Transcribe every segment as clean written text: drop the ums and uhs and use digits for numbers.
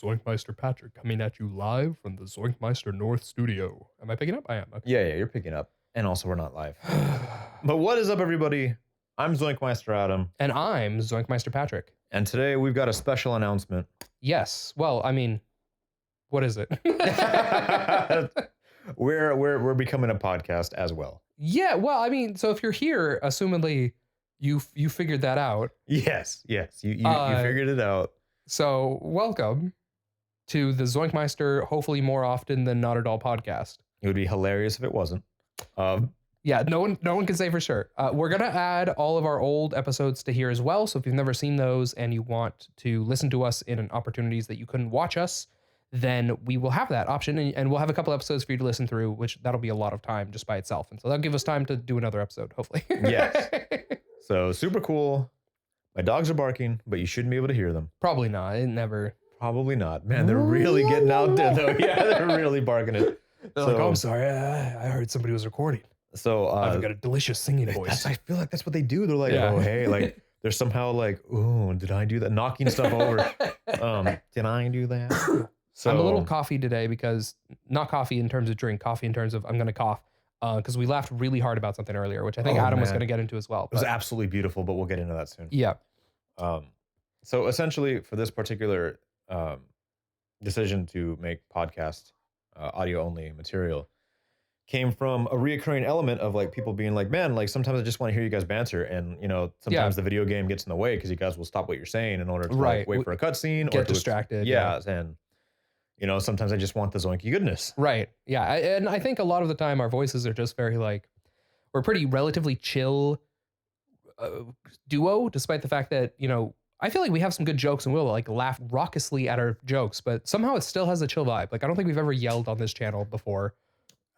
ZoinkMeister Patrick coming at you live from the ZoinkMeister North studio. Am I picking up? I am. Okay. Yeah, you're picking up. And also, we're not live. But what is up, everybody? I'm ZoinkMeister Adam. And I'm ZoinkMeister Patrick. And today we've got a special announcement. Yes. Well, I mean, what is it? We're becoming a podcast as well. Yeah, well, I mean, so if you're here, assumedly you figured that out. Yes. You figured it out. So welcome to the ZoinkMeister, hopefully more often than not at all podcast. It would be hilarious if it wasn't. Yeah, no one can say for sure. We're gonna add all of our old episodes to here as well. So if you've never seen those and you want to listen to us in opportunities that you couldn't watch us, then we will have that option, and we'll have a couple episodes for you to listen through, which that'll be a lot of time just by itself. And so that'll give us time to do another episode, hopefully. Yes. So super cool. My dogs are barking, but you shouldn't be able to hear them. Probably not. It never. Probably not. Man, they're really getting out there though. Yeah, they're really barking it. They're like, oh, I'm sorry. I heard somebody was recording. So I've got a delicious singing voice. I feel like that's what they do. They're like, Yeah. oh, hey, like they're somehow like, oh, did I do that? Knocking stuff over. Did I do that? So I'm a little coffee today because not coffee in terms of drink, coffee in terms of I'm going to cough. Because we laughed really hard about something earlier, which I think Adam was going to get into as well. It was absolutely beautiful, but we'll get into that soon. Yeah. So essentially for this particular decision to make podcast audio only material came from a reoccurring element of like people being like, man, like sometimes I just want to hear you guys banter. And, you know, sometimes the video game gets in the way because you guys will stop what you're saying in order to like, wait for a cutscene. Get distracted. Yeah. And, you know, sometimes I just want the zoinky goodness. Right. Yeah. And I think a lot of the time our voices are just very like, we're pretty relatively chill duo, despite the fact that, you know, I feel like we have some good jokes and we'll like laugh raucously at our jokes, but somehow it still has a chill vibe. Like, I don't think we've ever yelled on this channel before.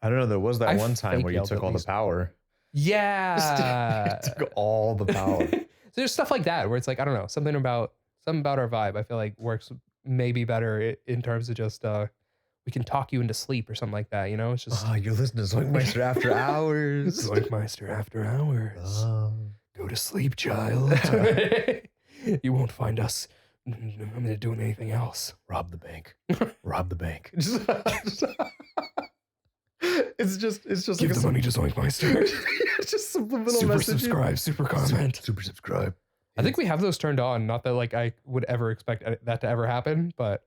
I don't know. There was that one time where you took all the power. Yeah. Took all the power. So there's stuff like that where it's like, I don't know, something about our vibe I feel like works maybe better in terms of just we can talk you into sleep or something like that, you know? It's just you're listening to ZoinkMeister After Hours. ZoinkMeister After Hours. Go to sleep, child. You won't find us. I'm gonna do anything else. Rob the bank. Rob the bank. It's just Give like the money to ZoinkMeister. It's just subliminal Super messaging. subscribe, super comment. Super subscribe. I think we have those turned on. Not that like I would ever expect that to ever happen, but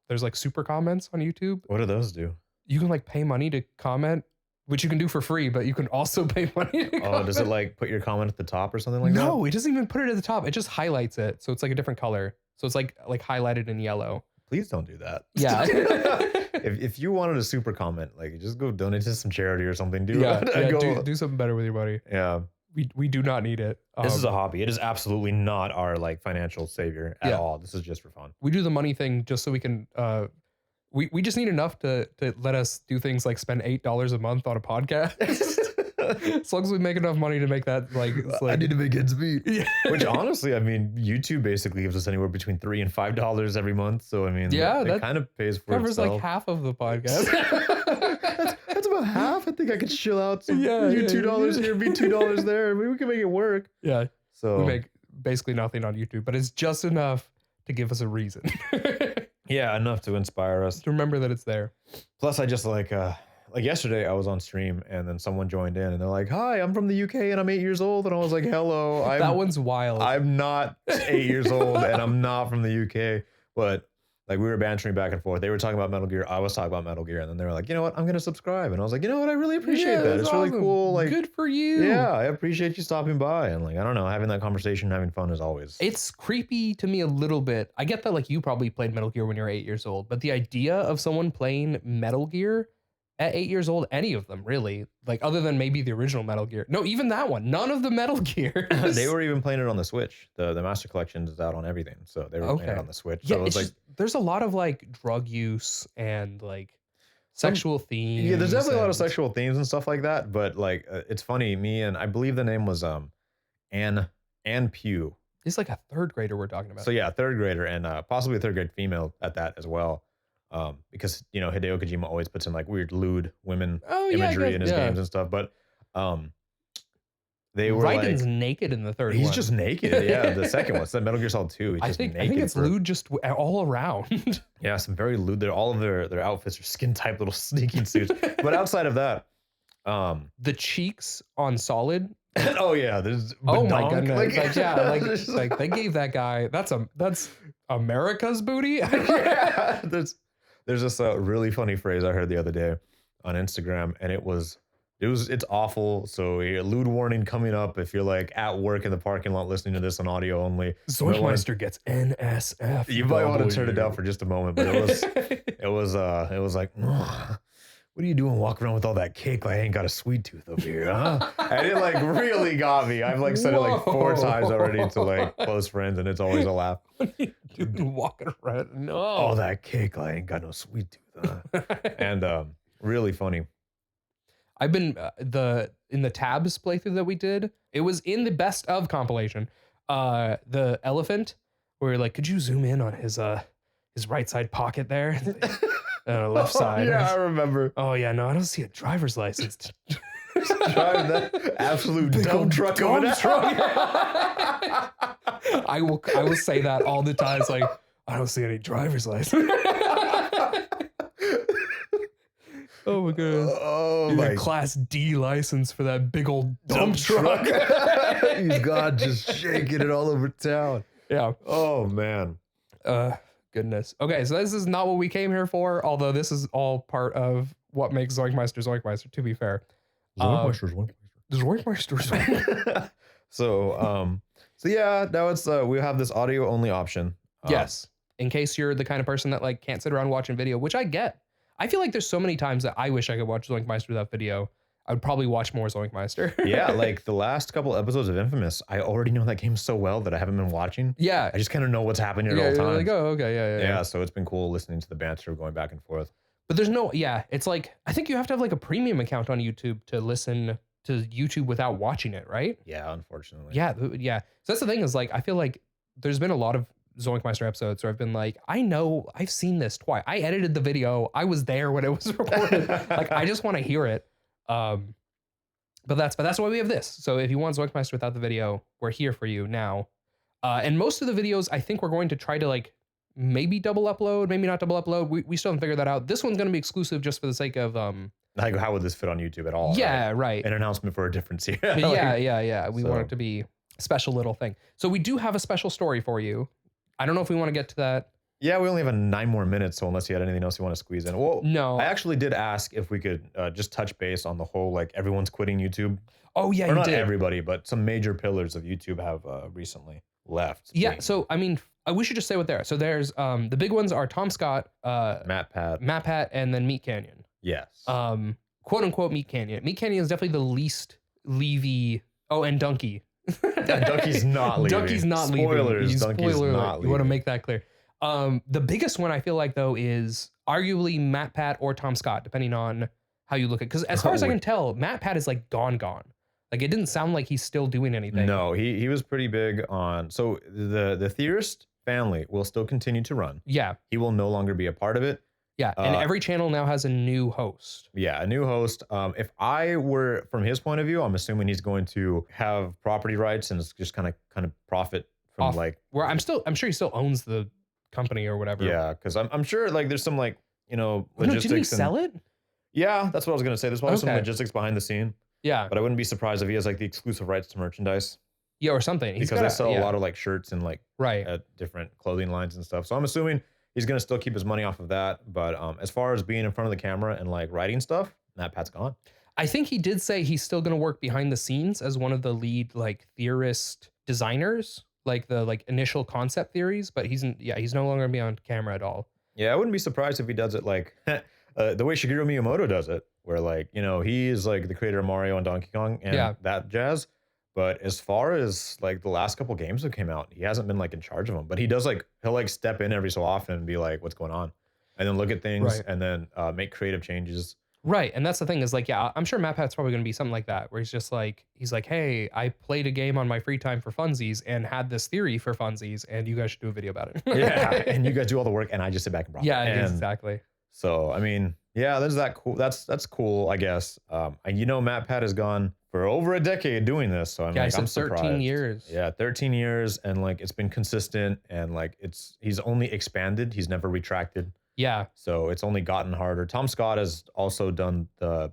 there's like super comments on YouTube. What do those do? You can like pay money to comment, which you can do for free, but you can also pay money to comment. Does it like put your comment at the top or something like that? No, it doesn't even put it at the top. It just highlights it. So it's like a different color. So it's like highlighted in yellow. Please don't do that. Yeah. if you wanted a super comment, like just go donate to some charity or something. Do something better with your money. Yeah. We do not need it. This is a hobby. It is absolutely not our like financial savior at all. This is just for fun. We do the money thing just so we can we just need enough to let us do things like spend $8 a month on a podcast. As long as we make enough money to make that like, I need to make ends meet. Yeah. Which honestly, I mean, YouTube basically gives us anywhere between $3 and $5 every month. So I mean, that kind of pays for covers itself. like half of the podcast. That's about half. I think I could chill out some $2 here, be $2 there. Maybe we can make it work. Yeah. So we make basically nothing on YouTube, but it's just enough to give us a reason. Yeah, enough to inspire us. To remember that it's there. Plus, I just like yesterday I was on stream and then someone joined in and they're like, hi, I'm from the UK and I'm 8 years old. And I was like, hello. That one's wild. I'm not 8 years old and I'm not from the UK. But like we were bantering back and forth. They were talking about Metal Gear. I was talking about Metal Gear. And then they were like, you know what? I'm going to subscribe. And I was like, you know what? I really appreciate that. It's really cool. Like, good for you. Yeah, I appreciate you stopping by. And like, I don't know, having that conversation, having fun as always. It's creepy to me a little bit. I get that like you probably played Metal Gear when you were 8 years old. But the idea of someone playing Metal Gear at 8 years old, any of them really, like other than maybe the original Metal Gear. No, even that one. None of the Metal Gears. They were even playing it on the Switch. The Master Collection is out on everything. So they were playing it on the Switch. Yeah, so it was like, there's a lot of like drug use and like sexual themes. Yeah, there's definitely a lot of sexual themes and stuff like that. But like, it's funny. Me and I believe the name was Ann Pugh. It's like a third grader we're talking about. So yeah, third grader and possibly a third grade female at that as well. Because you know Hideo Kojima always puts in like weird lewd women imagery in his games and stuff. But they were Raiden's like, naked in the third one. he's just naked. Yeah, the second one, it's the Metal Gear Solid 2. He's just naked. I think it's lewd just all around. Yeah, some very lewd. All of their outfits are skin tight little sneaking suits. But outside of that, the cheeks on Solid. oh yeah, there's Oh my badonk, goodness! Like, yeah, just like they gave that guy. That's America's booty. yeah, there's this really funny phrase I heard the other day on Instagram, and it's awful. So a lewd warning coming up if you're like at work in the parking lot listening to this on audio only. ZoinkMeister gets NSF. You might want to turn it down for just a moment, but it was like, what are you doing walking around with all that cake? Like I ain't got a sweet tooth over here, huh? And it like really got me. I've like said it like 4 times already to like close friends, and it's always a laugh. Dude, walking around. No. Oh, that cake. I ain't got no sweet tooth, huh? And really funny. I've been in the tabs playthrough that we did. It was in the best of compilation. The elephant, where you're like, could you zoom in on his right side pocket there, left side? Yeah, I remember. Oh yeah, no, I don't see a driver's license. Driving that absolute dump truck over there. I will say that all the time. It's like I don't see any driver's license. Oh my goodness. Oh my Class D license for that big old dump truck. He's got just shaking it all over town. Yeah. Oh man. Goodness. Okay, so this is not what we came here for, although this is all part of what makes ZoinkMeister, to be fair. ZoinkMeister. So yeah, now it's we have this audio only option. Yes. In case you're the kind of person that like can't sit around watching video, which I get. I feel like there's so many times that I wish I could watch ZoinkMeister without video. I would probably watch more ZoinkMeister. Yeah, like the last couple episodes of Infamous, I already know that game so well that I haven't been watching. Yeah. I just kind of know what's happening at all times. Like, oh, okay, yeah. So it's been cool listening to the banter going back and forth. But there's no, it's like, I think you have to have like a premium account on YouTube to listen to YouTube without watching it, right? Yeah, unfortunately. Yeah. So that's the thing is like, I feel like there's been a lot of ZoinkMeister episodes where I've been like, I know I've seen this twice. I edited the video. I was there when it was recorded. Like, I just want to hear it. But that's why we have this. So if you want ZoinkMeister without the video, we're here for you now. And most of the videos, I think we're going to try to like maybe double upload, maybe not double upload. We still haven't figured that out. This one's going to be exclusive just for the sake of like how would this fit on YouTube at all? Yeah, right. An announcement for a difference here. Yeah. We want it to be a special little thing. So we do have a special story for you. I don't know if we want to get to that. Yeah, we only have 9 more minutes, so unless you had anything else you want to squeeze in. Well, no. I actually did ask if we could just touch base on the whole, like, everyone's quitting YouTube. Oh, yeah, or you not did. Everybody, but some major pillars of YouTube have recently left. Yeah, so, I mean, we should just say what they are. So there's, the big ones are Tom Scott, Matt Pat, and then Meat Canyon. Yes. Quote unquote Meat Canyon. Meat Canyon is definitely the least Levy. Oh, and Donkey. Donkey's not leaving. Donkey's not Spoilers, leaving. Donkey's Spoiler not alert. leaving. You want to make that clear. The biggest one I feel like though is arguably Matt Pat or Tom Scott, depending on how you look at it. Because as far as I can tell, Matt Pat is like gone. Like it didn't sound like he's still doing anything. No, he was pretty big on. So the Theorist family will still continue to run. Yeah. He will no longer be a part of it. Yeah, and every channel now has a new host. Yeah, a new host. If I were from his point of view, I'm assuming he's going to have property rights and just kind of profit from like. Where I'm sure he still owns the company or whatever. Yeah, because I'm sure like there's some like logistics. No, didn't he sell it? Yeah, that's what I was gonna say. There's probably some logistics behind the scene. Yeah, but I wouldn't be surprised if he has like the exclusive rights to merchandise. Yeah, or something. Because they sell a lot of like shirts and like at different clothing lines and stuff. So I'm assuming he's gonna still keep his money off of that. But as far as being in front of the camera and like writing stuff, Matt Pat's gone. I think he did say he's still gonna work behind the scenes as one of the lead like theorist designers, like the like initial concept theories. But he's no longer gonna be on camera at all. Yeah, I wouldn't be surprised if he does it like the way Shigeru Miyamoto does it, where like he is like the creator of Mario and Donkey Kong and that jazz. But as far as like the last couple games that came out, he hasn't been like in charge of them. But he does like he'll like step in every so often and be like, "What's going on?" and then look at things and then make creative changes. Right, and that's the thing is like, yeah, I'm sure Matt Pat's probably going to be something like that, where he's like, "Hey, I played a game on my free time for funsies and had this theory for funsies, and you guys should do a video about it." Yeah, and you guys do all the work, and I just sit back and profit. Yeah, exactly. So I mean, yeah, there's that cool. That's cool, I guess. And Matt Pat is gone. for over a decade doing this. So I'm Yeah, I like, said I'm 13 surprised. years. Yeah, 13 years, and like it's been consistent, and like he's only expanded. He's never retracted. Yeah. So it's only gotten harder. Tom Scott has also done the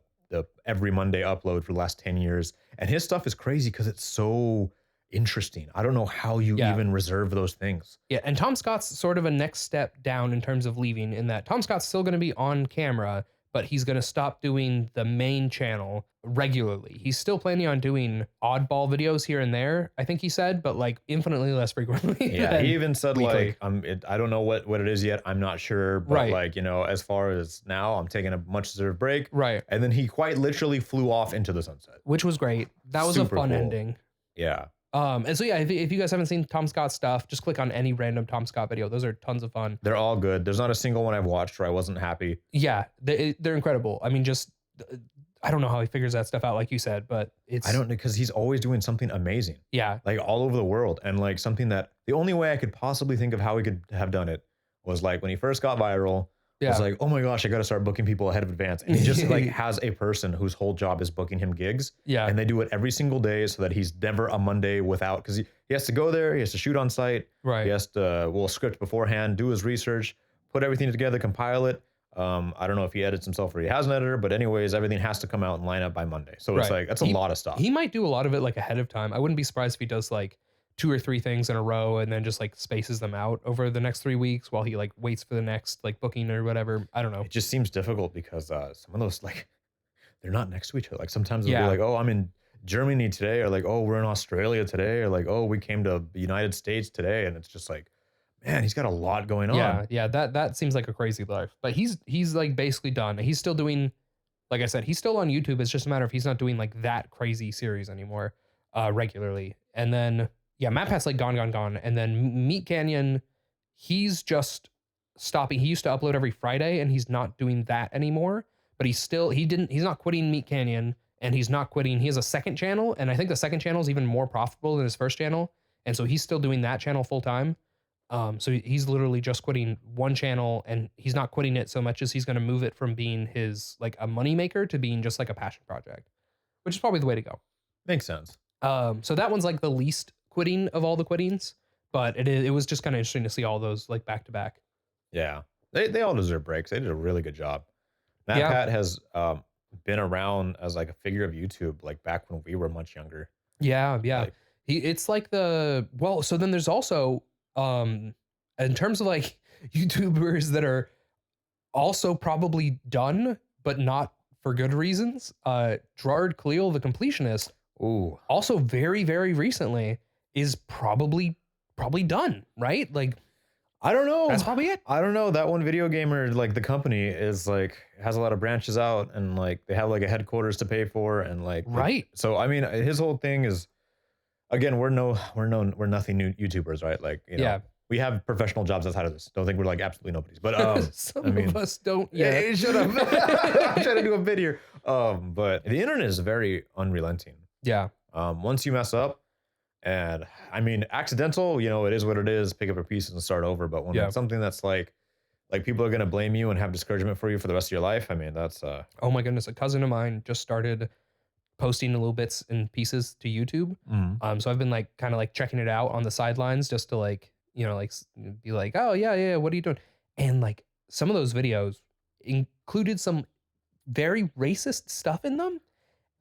every Monday upload for the last 10 years, and his stuff is crazy because it's so interesting. I don't know how you Yeah. even reserve those things. Yeah, and Tom Scott's sort of a next step down in terms of leaving, in that Tom Scott's still going to be on camera, but he's going to stop doing the main channel regularly. He's still planning on doing oddball videos here and there, I think he said, but like infinitely less frequently. Yeah, he even said weekly. like I don't know what it is yet. I'm not sure, but Right. like, you know, as far as now, I'm taking a much deserved break. Right. And then he quite literally flew off into the sunset. Which was great. That was Super a fun cool. ending. Yeah. And so yeah, if you guys haven't seen Tom Scott stuff, just click on any random Tom Scott video. Those are tons of fun. They're all good. There's not a single one I've watched where I wasn't happy. Yeah, they're incredible. I mean, just I don't know how he figures that stuff out, like you said, but it's I don't know, because he's always doing something amazing, yeah, like all over the world. And like something that the only way I could possibly think of how he could have done it was like when he first got viral. yeah, It's like, oh my gosh, I got to start booking people ahead of advance. And he just like has a person whose whole job is booking him gigs. yeah, And they do it every single day so that he's never a Monday without, because he has to go there, he has to shoot on site, right. he has to, script beforehand, do his research, put everything together, compile it. I don't know if he edits himself or he has an editor, but anyways, everything has to come out and line up by Monday. So it's Right. like, that's a lot of stuff. He might do a lot of it like ahead of time. I wouldn't be surprised if he does like 2 or 3 things in a row and then just like spaces them out over the next 3 weeks while he like waits for the next like booking or whatever. I don't know. It just seems difficult because some of those, like, they're not next to each other. Like sometimes they'll Yeah. be like, oh, I'm in Germany today, or like, oh, we're in Australia today, or like, oh, we came to the United States today. And it's just like, man, he's got a lot going on. Yeah, that seems like a crazy life. But he's like basically done. He's still doing, like I said, he's still on YouTube. It's just a matter of he's not doing like that crazy series anymore regularly. And then yeah, MatPat's like gone. And then Meat Canyon, he's just stopping. He used to upload every Friday and he's not doing that anymore. But he's not quitting Meat Canyon, and he's not quitting. He has a second channel, and I think the second channel is even more profitable than his first channel. And so he's still doing that channel full time. So he's literally just quitting one channel, and he's not quitting it so much as he's going to move it from being his like a money maker to being just like a passion project, which is probably the way to go. Makes sense. So that one's like the least quitting of all the quittings, but it was just kind of interesting to see all those like back to back. Yeah. They all deserve breaks. They did a really good job. MatPat Yeah. has been around as like a figure of YouTube like back when we were much younger. Yeah. Like, It's like so then there's also in terms of like YouTubers that are also probably done, but not for good reasons. Gerard Cleal, the completionist, ooh, also very, very recently is probably done, right? Like, I don't know. that's probably it. I don't know. That one video gamer, like the company is like has a lot of branches out, and like they have like a headquarters to pay for, and like Right. So I mean, his whole thing is, again, we're nothing new YouTubers, right? Like, you know, Yeah. we have professional jobs outside of this. Don't think we're like absolutely nobody's, but Some I mean, of us don't yet. hey, shut up. I'm trying to do a bit here. But the internet is very unrelenting. Yeah. Once you mess up, and I mean, accidental, you know, it is what it is. Pick up your pieces and start over. But when Yeah. it's something that's like people are gonna blame you and have discouragement for you for the rest of your life, I mean, that's Oh my goodness. A cousin of mine just started posting little bits and pieces to YouTube. So I've been like kind of like checking it out on the sidelines just to like, you know, like be like, oh yeah, what are you doing? And like some of those videos included some very racist stuff in them.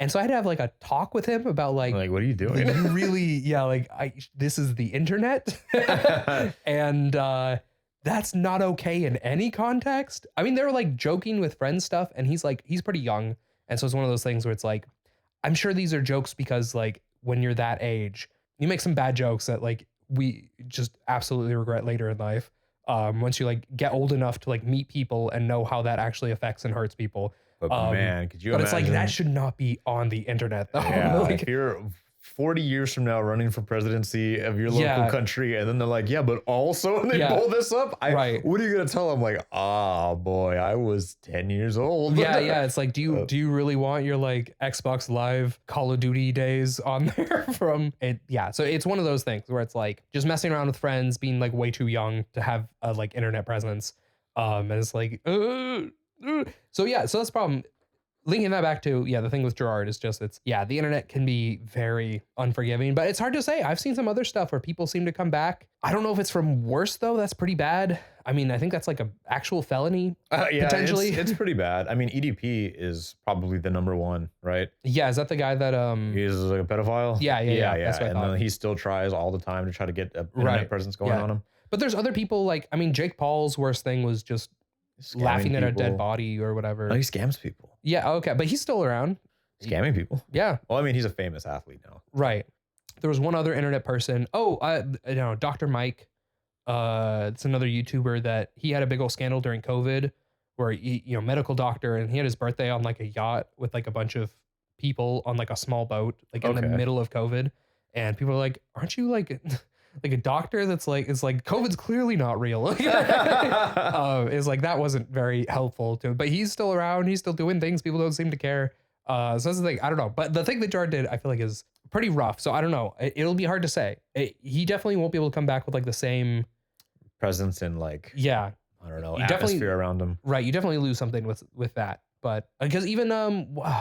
And so I had to have like a talk with him about like what are you doing? you really, yeah, like this is the internet. And that's not okay in any context. I mean, they were like joking with friends stuff, and he's pretty young. And so it's one of those things where it's like, I'm sure these are jokes because like when you're that age, you make some bad jokes that like we just absolutely regret later in life. Once you like get old enough to like meet people and know how that actually affects and hurts people. But man, could you But imagine? it's like that should not be on the internet though. Yeah, Like, if you're 40 years from now running for presidency of your local Yeah. country, and then they're like, yeah, but also when they Yeah. pull this up, Right. what are you gonna tell them? Like, oh boy, I was 10 years old. yeah. It's like, do you really want your like Xbox Live Call of Duty days on there from it? Yeah. So it's one of those things where it's like just messing around with friends, being like way too young to have a like internet presence. And it's like, so yeah, so that's the problem. linking that back to, the thing with Gerard is just, the internet can be very unforgiving, but it's hard to say. I've seen some other stuff where people seem to come back. I don't know if it's from worse though. That's pretty bad. I mean, I think that's like a actual felony potentially. It's pretty bad. I mean, EDP is probably the number one, right? Yeah. Is that the guy that, he's like a pedophile? Yeah. That's what I and thought. then he still tries all the time to try to get an internet presence going on him. But there's other people like, I mean, Jake Paul's worst thing was just laughing at a dead body or whatever. No, he scams people. Yeah, okay, but he's still around. Scamming people. Yeah. Well, I mean, he's a famous athlete now. Right. There was one other internet person. Dr. Mike. It's another YouTuber that he had a big old scandal during COVID where he, medical doctor, and he had his birthday on like a yacht with like a bunch of people on like a small boat, like in the middle of COVID. And people are like, aren't you like a doctor that's like, it's like COVID's clearly not real. Is like, that wasn't very helpful to him, but he's still around. He's still doing things. People don't seem to care. So that's the thing. I don't know. But the thing that Gerard did, I feel like is pretty rough. So I don't know. It'll be hard to say. He definitely won't be able to come back with like the same presence and like, I don't know, atmosphere around him. Right. You definitely lose something with that. But because even,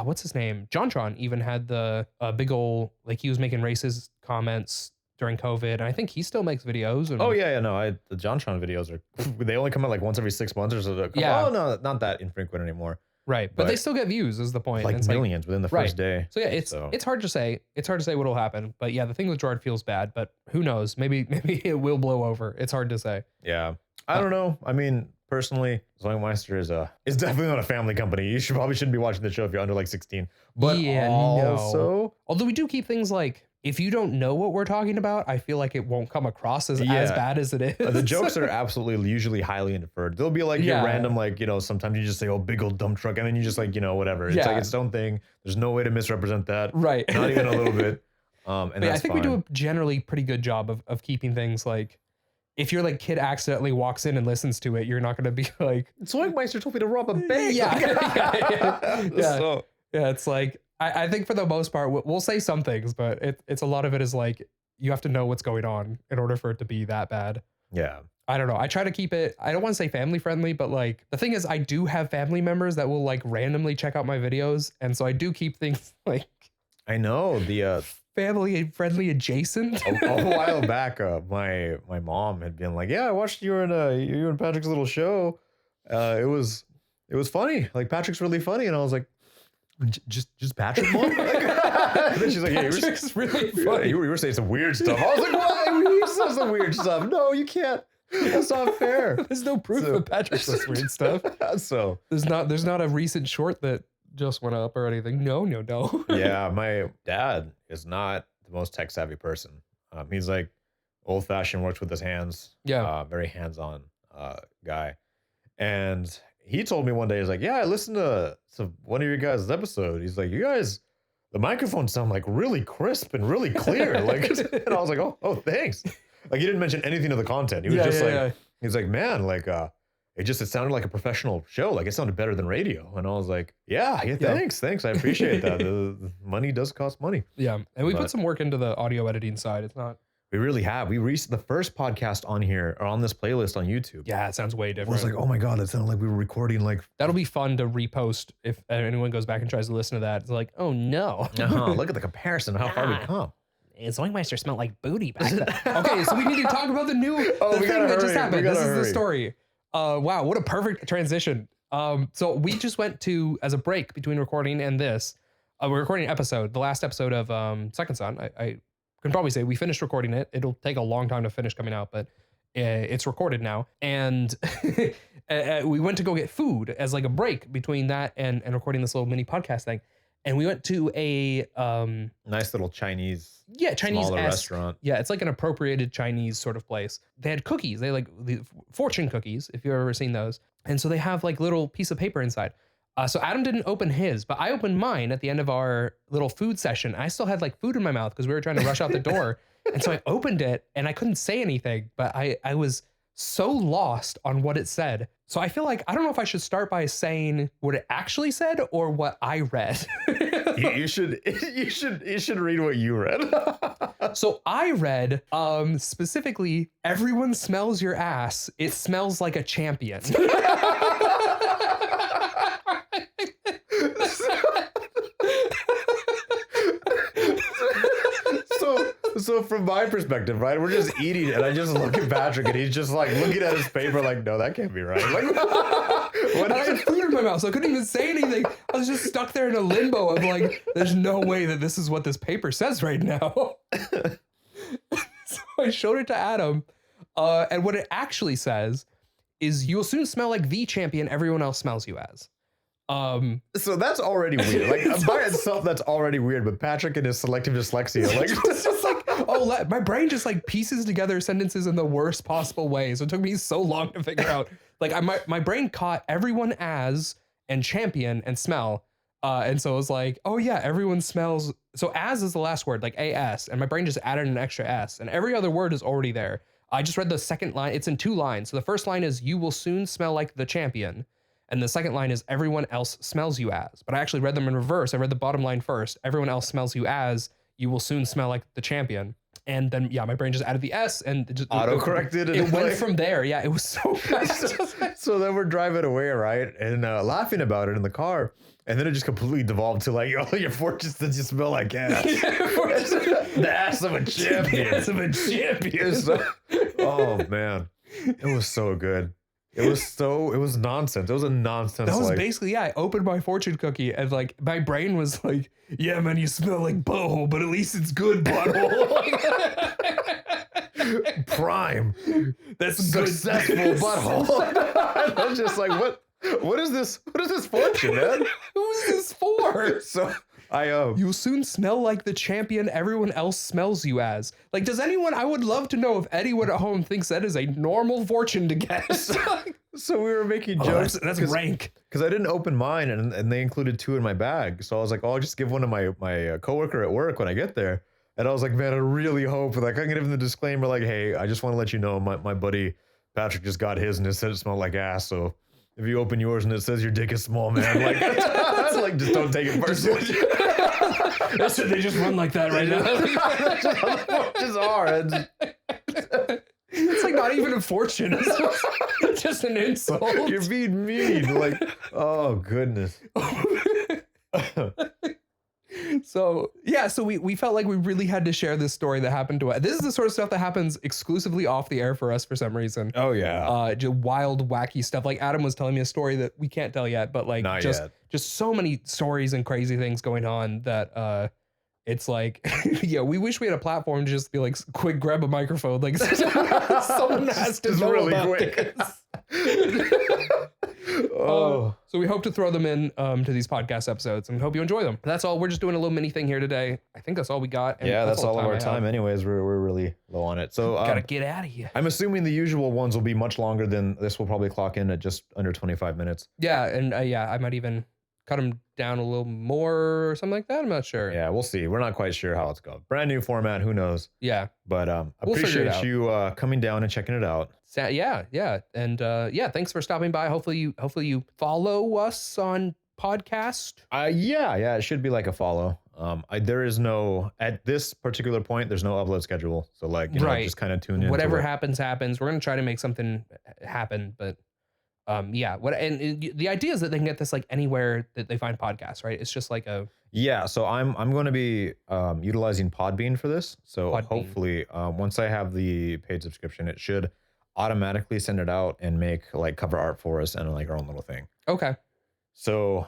what's his name? JonTron even had the big old, like he was making racist comments during COVID, and I think he still makes videos. And, the JonTron videos they only come out like once every 6 months or so. Oh no, not that infrequent anymore. Right, but they still get views is the point. Like millions within the first day. So yeah, it's hard to say. It's hard to say what'll happen. But yeah, the thing with Gerard feels bad, but who knows? Maybe it will blow over. It's hard to say. Yeah, I don't know. I mean, personally, ZoinkMeister is definitely not a family company. You shouldn't be watching the show if you're under like 16. But although we do keep things like, if you don't know what we're talking about, I feel like it won't come across as bad as it is. The jokes are absolutely usually highly inferred. There'll be like your random, like, sometimes you just say, oh, big old dump truck. And then you just like, whatever. It's like its own thing. There's no way to misrepresent that. Right. Not even a little bit. And that's I think we do a generally pretty good job of keeping things like, if your like kid accidentally walks in and listens to it, you're not going to be like, ZoinkMeister told me to rob a bank. Yeah. It's like, I think for the most part, we'll say some things, but it's a lot of it is like, you have to know what's going on in order for it to be that bad. Yeah. I don't know. I try to keep it, I don't want to say family friendly, but like, the thing is, I do have family members that will like randomly check out my videos. And so I do keep things like, I know the family friendly adjacent. a while back, my mom had been like, yeah, I watched you and Patrick's little show. It was funny. Like, Patrick's really funny. And I was like, just Patrick, Mom? And then she's like, yeah, Patrick's really funny. You were saying some weird stuff. I was like, why? He says some weird stuff. No, you can't. That's not fair. There's no proof that Patrick says weird stuff. So there's not a recent short that just went up or anything. No. Yeah, my dad is not the most tech savvy person. He's like old fashioned, works with his hands. Yeah. Very hands on guy. And he told me one day, he's like, yeah, I listened to one of your guys' episode. He's like, you guys, the microphones sound like really crisp and really clear. Like, and I was like, oh, thanks. Like, he didn't mention anything of the content. He was he's like, man, like, it sounded like a professional show. Like, it sounded better than radio. And I was like, yeah, thanks. I appreciate that. The money does cost money. Yeah. And we put some work into the audio editing side. It's not. We really have. We reached the first podcast on here or on this playlist on YouTube. Yeah, it sounds way different. I was like, oh my God, it sounded like we were recording like. That'll be fun to repost if anyone goes back and tries to listen to that. It's like, oh no. Look at the comparison of how far we come. ZoinkMeister smelled like booty back then. Okay, so we need to talk about the thing that just happened. This is the story. Wow, what a perfect transition. So we just went to, as a break between recording and this, we're recording an episode, the last episode of Second Son. I can probably say we finished recording it. It'll take a long time to finish coming out, but it's recorded now. And we went to go get food as like a break between that and recording this little mini podcast thing. And we went to a nice little Chinese smaller restaurant. Yeah, it's like an appropriated Chinese sort of place. They had cookies. They like the fortune cookies, if you've ever seen those. And so they have like little piece of paper inside. So Adam didn't open his, but I opened mine at the end of our little food session. I still had like food in my mouth because we were trying to rush out the door. And so I opened it and I couldn't say anything, but I was so lost on what it said. So I feel like, I don't know if I should start by saying what it actually said or what I read. You should read what you read. So I read specifically, everyone smells your ass. It smells like a champion. from my perspective, right, we're just eating, and I just look at Patrick, and he's just like looking at his paper, like, no, that can't be right. Like, what? I had food in my mouth, so I couldn't even say anything. I was just stuck there in a limbo of like, there's no way that this is what this paper says right now. So I showed it to Adam, and what it actually says is, you will soon smell like the champion everyone else smells you as. So that's already weird. Like by itself, that's already weird. But Patrick and his selective dyslexia, like, it's just like, oh, my brain just like pieces together sentences in the worst possible way. So it took me so long to figure out. Like my brain caught everyone as and champion and smell. And so it was like, oh yeah, everyone smells. So as is the last word, like AS, and my brain just added an extra S, and every other word is already there. I just read the second line. It's in 2 lines. So the first line is, you will soon smell like the champion. And the second line is, everyone else smells you as. But I actually read them in reverse. I read the bottom line first. Everyone else smells you as, you will soon smell like the champion. And then, yeah, my brain just added the S and it just auto-corrected. It went from there. Yeah, it was so fast. So then we're driving away, right? And laughing about it in the car. And then it just completely devolved to like, oh, your fortunes that you smell like ass. The ass of a champion. The ass of a champion. Oh, man. It was so good. It was nonsense. It was a nonsense. That was basically, yeah, I opened my fortune cookie and like my brain was like, yeah, man, you smell like butthole, but at least it's good butthole. Prime. That's successful butthole. I was just like, what is this? What is this fortune, man? Who is this for? So you'll soon smell like the champion everyone else smells you as. Like, does anyone, I would love to know if anyone at home thinks that is a normal fortune to guess. So we were making jokes. That's rank. Because I didn't open mine, and they included 2 in my bag. So I was like, oh, I'll just give one to my coworker at work when I get there. And I was like, man, I really hope, like, I can give him the disclaimer, like, hey, I just want to let you know my buddy Patrick just got his, and it said it smelled like ass. So if you open yours and it says your dick is small, man, like, like, just don't take it personally. That's what they just run like that right now. That's just how the fortunes are. It's like not even a fortune. It's just an insult. You're being mean. Like, oh goodness. So yeah, so we felt like we really had to share this story that happened to us. This is the sort of stuff that happens exclusively off the air for us for some reason. Oh yeah. Just wild, wacky stuff. Like Adam was telling me a story that we can't tell yet, but like just so many stories and crazy things going on that it's like, yeah, we wish we had a platform to just be like, quick, grab a microphone. Like someone has to know really about quick. This. So we hope to throw them in to these podcast episodes and hope you enjoy them. That's all. We're just doing a little mini thing here today. I think that's all we got. And yeah, that's all of our time. Anyways, we're really low on it. So gotta get out of here. I'm assuming the usual ones will be much longer than this. Will probably clock in at just under 25 minutes. Yeah, and yeah, I might even cut them down a little more or something like that. I'm not sure. Yeah, we'll see. We're not quite sure how it's going. Brand new format. Who knows? Yeah. But we'll appreciate you coming down and checking it out. Yeah. And yeah, thanks for stopping by. Hopefully you follow us on podcast. Yeah. It should be like a follow. There is no, at this particular point, there's no upload schedule. So like, you know, just kind of tune in. Whatever happens. We're going to try to make something happen, but yeah, the idea is that they can get this like anywhere that they find podcasts, right? It's just like so I'm going to be utilizing Podbean for this. So hopefully once I have the paid subscription, it should automatically send it out and make like cover art for us and like our own little thing. Okay. So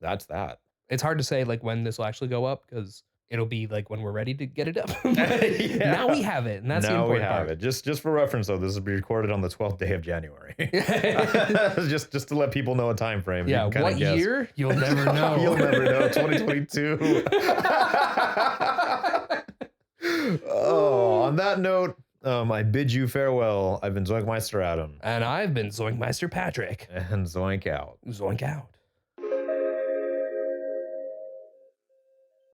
that's that. It's hard to say like when this will actually go up because it'll be like when we're ready to get it up. Yeah. Now we have it, and that's the important part. It. Just for reference, though, this will be recorded on the 12th day of January. just to let people know a time frame. Yeah, what year? You'll never know. You'll never know. 2022. On that note, I bid you farewell. I've been ZoinkMeister Adam. And I've been ZoinkMeister Patrick. And Zoink out. Zoink out.